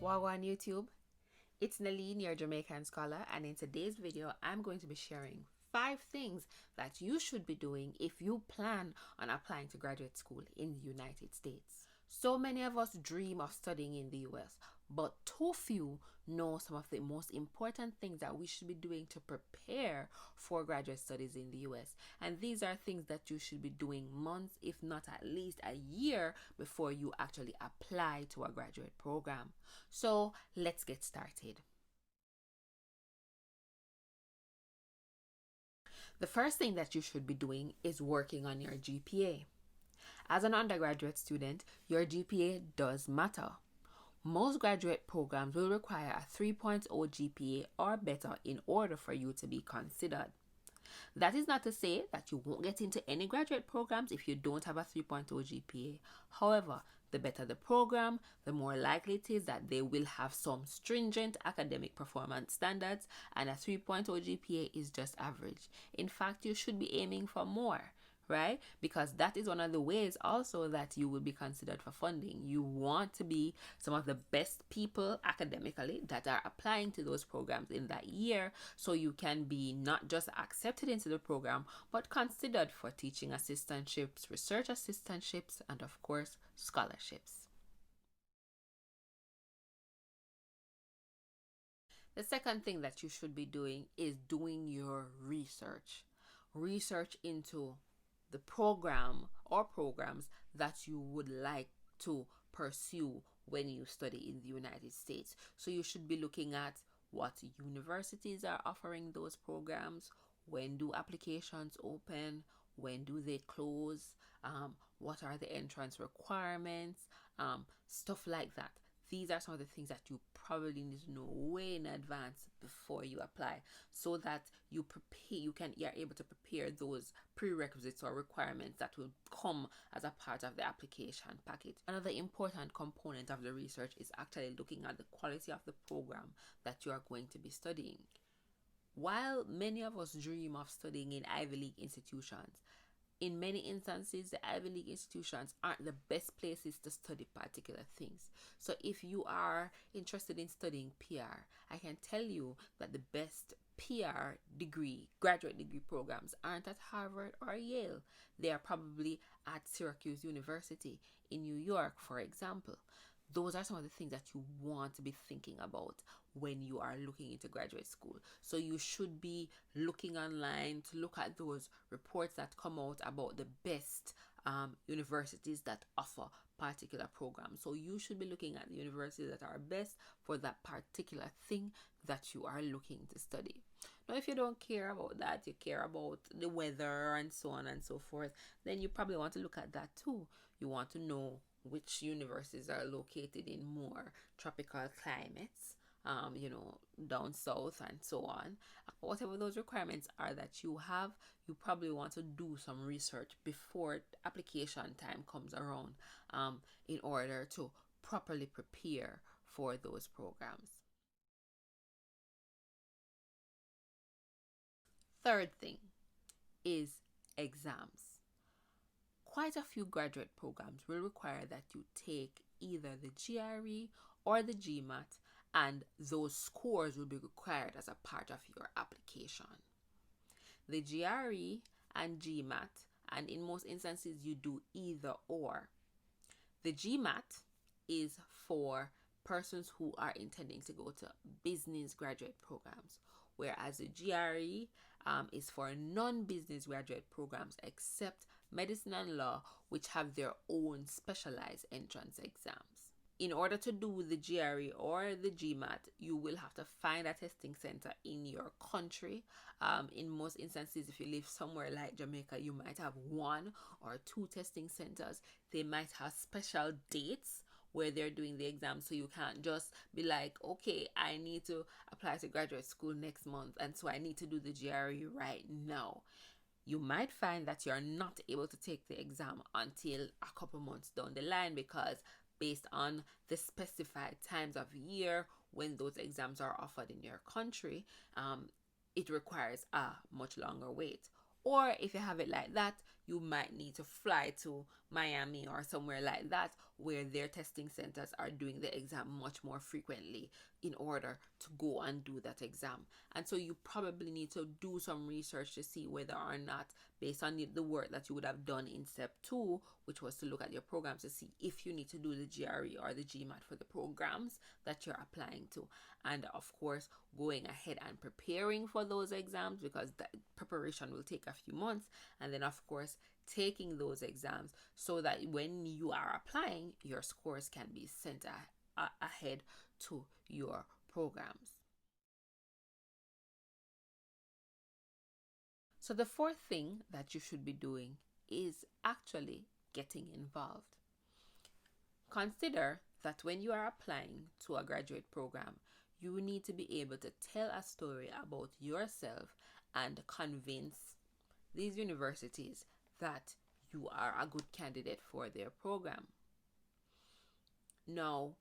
Wagwan YouTube, it's Naleen, your Jamaican scholar, and in today's video, I'm going to be sharing 5 things that you should be doing if you plan on applying to graduate school in the United States. So many of us dream of studying in the US, but too few know some of the most important things that we should be doing to prepare for graduate studies in the US. And these are things that you should be doing months, if not at least a year, before you actually apply to a graduate program. So let's get started. The first thing that you should be doing is working on your GPA. As an undergraduate student, your GPA does matter. Most graduate programs will require a 3.0 GPA or better in order for you to be considered. That is not to say that you won't get into any graduate programs if you don't have a 3.0 GPA. However, the better the program, the more likely it is that they will have some stringent academic performance standards, and a 3.0 GPA is just average. In fact, you should be aiming for more, right? Because that is one of the ways also that you will be considered for funding. You want to be some of the best people academically that are applying to those programs in that year, so you can be not just accepted into the program, but considered for teaching assistantships, research assistantships, and of course, scholarships. The second thing that you should be doing is doing your research. Research into the program or programs that you would like to pursue when you study in the United States. So you should be looking at what universities are offering those programs, when do applications open, when do they close, what are the entrance requirements, stuff like that. These are some of the things that you probably need to know way in advance before you apply, so that you're able to prepare those prerequisites or requirements that will come as a part of the application package. Another important component of the research is actually looking at the quality of the program that you are going to be studying. While many of us dream of studying in Ivy League institutions, in many instances, the Ivy League institutions aren't the best places to study particular things. So if you are interested in studying PR, I can tell you that the best PR degree, graduate degree programs aren't at Harvard or Yale. They are probably at Syracuse University in New York, for example. Those are some of the things that you want to be thinking about when you are looking into graduate school. So you should be looking online to look at those reports that come out about the best universities that offer particular programs. So you should be looking at the universities that are best for that particular thing that you are looking to study. Now, if you don't care about that, you care about the weather and so on and so forth, then you probably want to look at that too. You want to know which universities are located in more tropical climates, down south and so on. Whatever those requirements are that you have, you probably want to do some research before application time comes around, in order to properly prepare for those programs. Third thing is exams. Quite a few graduate programs will require that you take either the GRE or the GMAT, and those scores will be required as a part of your application. The GRE and GMAT, and in most instances you do either or. The GMAT is for persons who are intending to go to business graduate programs, whereas the GRE is for non-business graduate programs except medicine and law, which have their own specialized entrance exams. In order to do the GRE or the GMAT, you will have to find a testing center in your country. In most instances, if you live somewhere like Jamaica, you might have 1 or 2 testing centers. They might have special dates where they're doing the exam, so you can't just be like, okay, I need to apply to graduate school next month, and so I need to do the GRE right now. You might find that you're not able to take the exam until a couple months down the line, because based on the specified times of year when those exams are offered in your country, it requires a much longer wait. Or if you have it like that, you might need to fly to Miami or somewhere like that, where their testing centers are doing the exam much more frequently in order to go and do that exam. And so you probably need to do some research to see whether or not, based on the work that you would have done in step 2, which was to look at your programs, to see if you need to do the GRE or the GMAT for the programs that you're applying to. And of course, going ahead and preparing for those exams, because that preparation will take a few months. And then of course, taking those exams so that when you are applying, your scores can be sent ahead to your programs. So the fourth thing that you should be doing is actually getting involved. Consider that when you are applying to a graduate program, you need to be able to tell a story about yourself and convince these universities that you are a good candidate for their program. Now,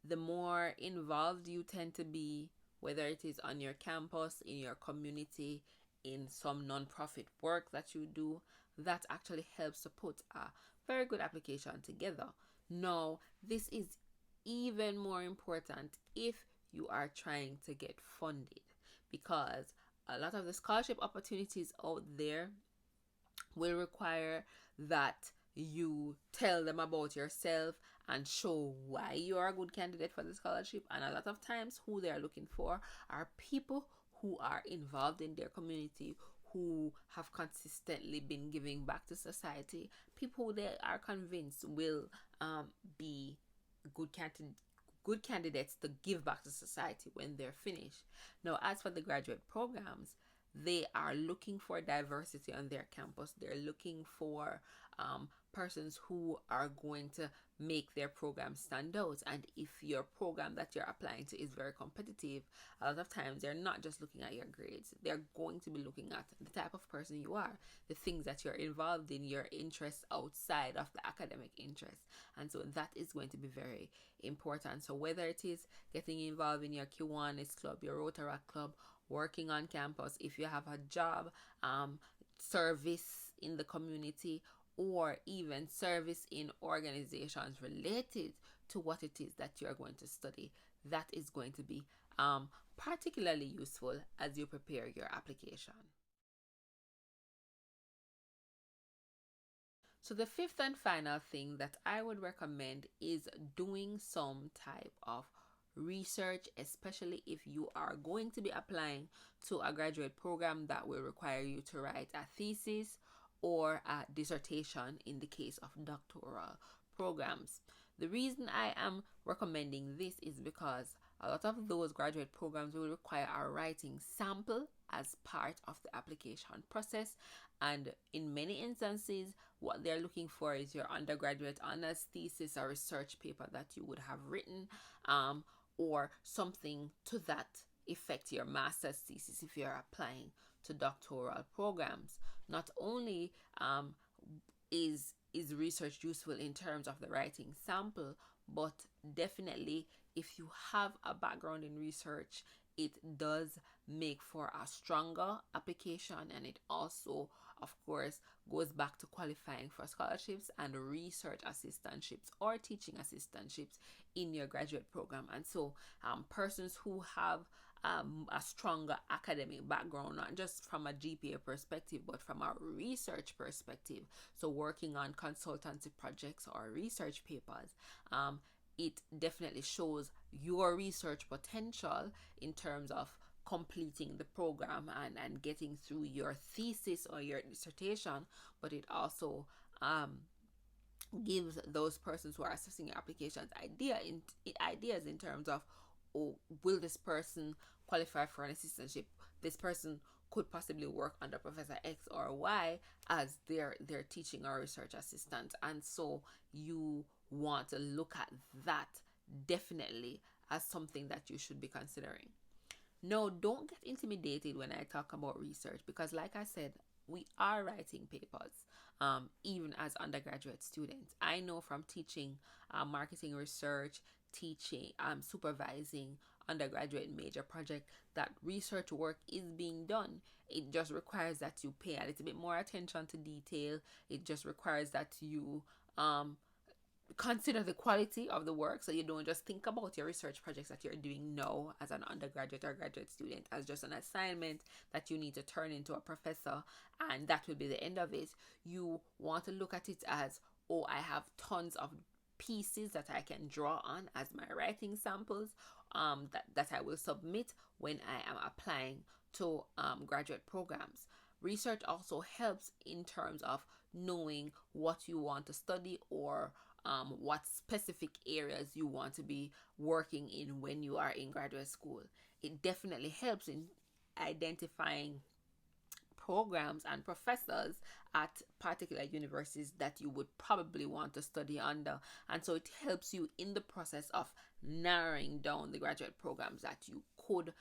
the more involved you tend to be, whether it is on your campus, in your community, in some non-profit work that you do, that actually helps to put a very good application together. Now, this is even more important if you are trying to get funded, because a lot of the scholarship opportunities out there will require that you tell them about yourself and show why you are a good candidate for the scholarship. And a lot of times, who they are looking for are people who are involved in their community, who have consistently been giving back to society, people who they are convinced will be good candidates to give back to society when they're finished. Now, as for the graduate programs, they are looking for diversity on their campus. They're looking for persons who are going to make their program stand out. And if your program that you're applying to is very competitive, a lot of times they're not just looking at your grades. They're going to be looking at the type of person you are, the things that you're involved in, your interests outside of the academic interests. And so that is going to be very important. So whether it is getting involved in your Kiwanis club, your Rotaract club, working on campus, if you have a job, service in the community, or even service in organizations related to what it is that you're going to study, that is going to be particularly useful as you prepare your application. So the fifth and final thing that I would recommend is doing some type of research, especially if you are going to be applying to a graduate program that will require you to write a thesis or a dissertation in the case of doctoral programs. The reason I am recommending this is because a lot of those graduate programs will require a writing sample as part of the application process, and in many instances what they're looking for is your undergraduate honors thesis or research paper that you would have written, or something to that effect, your master's thesis if you're applying to doctoral programs. Not only is research useful in terms of the writing sample, but definitely if you have a background in research, it does make for a stronger application, and it also, of course, goes back to qualifying for scholarships and research assistantships or teaching assistantships in your graduate program. And so persons who have a stronger academic background, not just from a GPA perspective, but from a research perspective, so working on consultancy projects or research papers, it definitely shows your research potential in terms of completing the program and getting through your thesis or your dissertation, but it also gives those persons who are assessing your applications ideas in terms of, oh, will this person qualify for an assistantship? This person could possibly work under Professor X or Y as their teaching or research assistant. And so you want to look at that definitely as something that you should be considering. No, don't get intimidated when I talk about research, because like I said, we are writing papers even as undergraduate students. I know from teaching marketing research, teaching, supervising undergraduate major project, that research work is being done. It just requires that you pay a little bit more attention to detail. It just requires that you consider the quality of the work, so you don't just think about your research projects that you're doing now as an undergraduate or graduate student as just an assignment that you need to turn into a professor and that will be the end of it. You want to look at it as, oh, I have tons of pieces that I can draw on as my writing samples that I will submit when I am applying to graduate programs. Research also helps in terms of knowing what you want to study or what specific areas you want to be working in when you are in graduate school. It definitely helps in identifying programs and professors at particular universities that you would probably want to study under. And so it helps you in the process of narrowing down the graduate programs that you could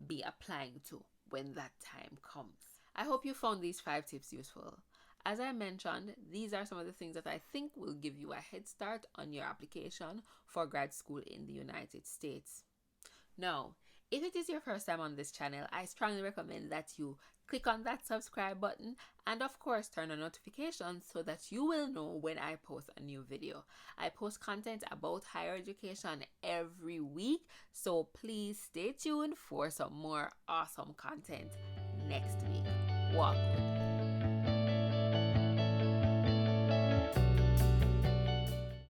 be applying to when that time comes. I hope you found these 5 tips useful. As I mentioned, these are some of the things that I think will give you a head start on your application for grad school in the United States. Now, if it is your first time on this channel, I strongly recommend that you click on that subscribe button and of course turn on notifications so that you will know when I post a new video. I post content about higher education every week, so please stay tuned for some more awesome content next week. Walk good.